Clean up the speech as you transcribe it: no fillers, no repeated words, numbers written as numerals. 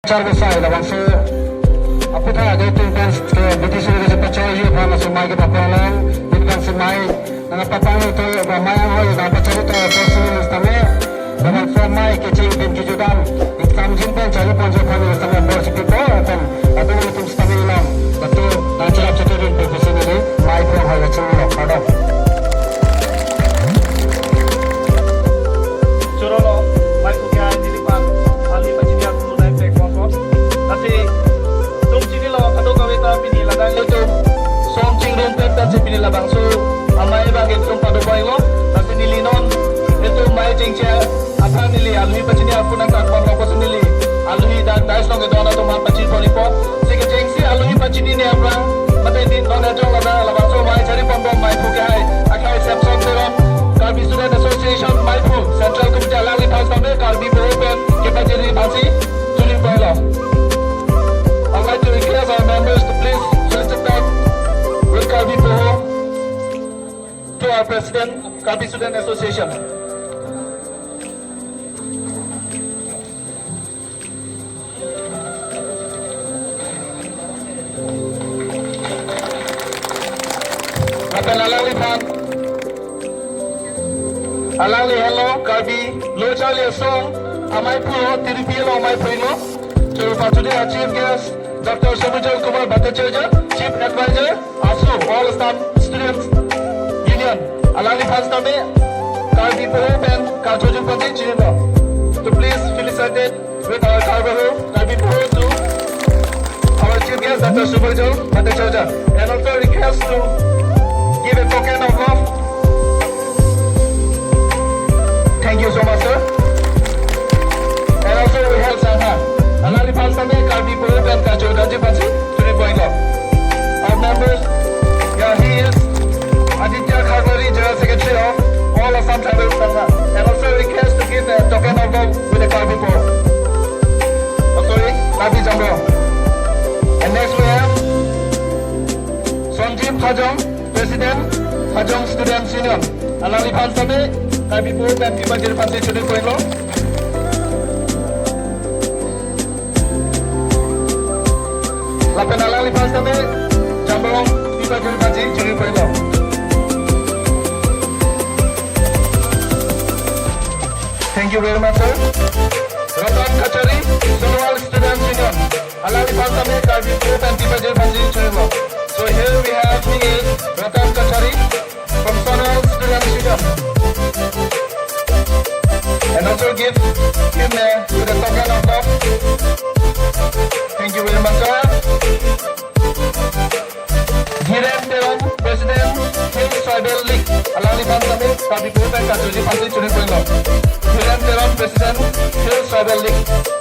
besar dalam so apa tak ada tu kan British sudah cepat cari apa masuk mai ke papalan dengan semai dengan papalan tu mai yang hari dapat cari tu personal istana dengan from mai ke cari pun kejudan ikam jimpan cari pun jangan istana bos kita kan atau itu istana hilang betul dan cepat cepat profesional ni mai pun hari cari ada labang so amai bang itu pada bayo tapi nili non itu mai cengcia apa nili alui pacini aku nak kon lokos nili alui dan dais nong itu anak tu mah pacini ponipo sehingga cengsi alui pacini ni apa mata ini non ada jong labang so mai cari pom mai puke hai akai Samsung teron Karbi Student Association mai pu Central Committee alali pas sampai Karbi Open kita jadi pasti sulit bayo I would like to request our members to please solicit back with Karbi to our President, Karbi Student Association. Akan alali hello, Karbi, lo chali song, amai puro, tiripilo, amai puro. So for today, our chief guest, Dr. Subhajal Kumar Bhattacharya, Chief Advisor, ASU, all staff, students, alali pasta me Karbi Poho and Karjoju Pati Chino. To please felicitate with our Karbi Poho to our chief guest Dr. Subhajal Bhattacharya and also request to give a token of love. Thank you so much, sir. And also we have Sangha. Alali pasta me Karbi Poho and Karjoju Pati Chino. Our members, yeah, he is Aditya Kharwari, General Secretary of all Assam Tribal Sangha, and also request to give a token of love with the Karbi Poho. Oh, sorry, Karbi Jambro. And next we have Sonjib Khajong, President, Khajong Student Union. Alali Pansame, Karbi Poho and Kibajir Pansi Chudin Koilo. Lapan Alali Pansame, Jambrong, Kibajir Pansi Chudin Koilo. Thank you very much, sir. Ratan Kachari, Sonowal Student Union. Alali Pansame, Karbi Poho and Kibajir Pansi Chudin. So here we have Ratan Kachari from Sonowal Student Union. And also give him with a token of love. Thank you very much, sir. Hiren Teron, President, Hill Tribal League. Alali Pansame, Karbi Poho and Kibajir Pansi Chudin. Hiren Teron, President, Hill Tribal League.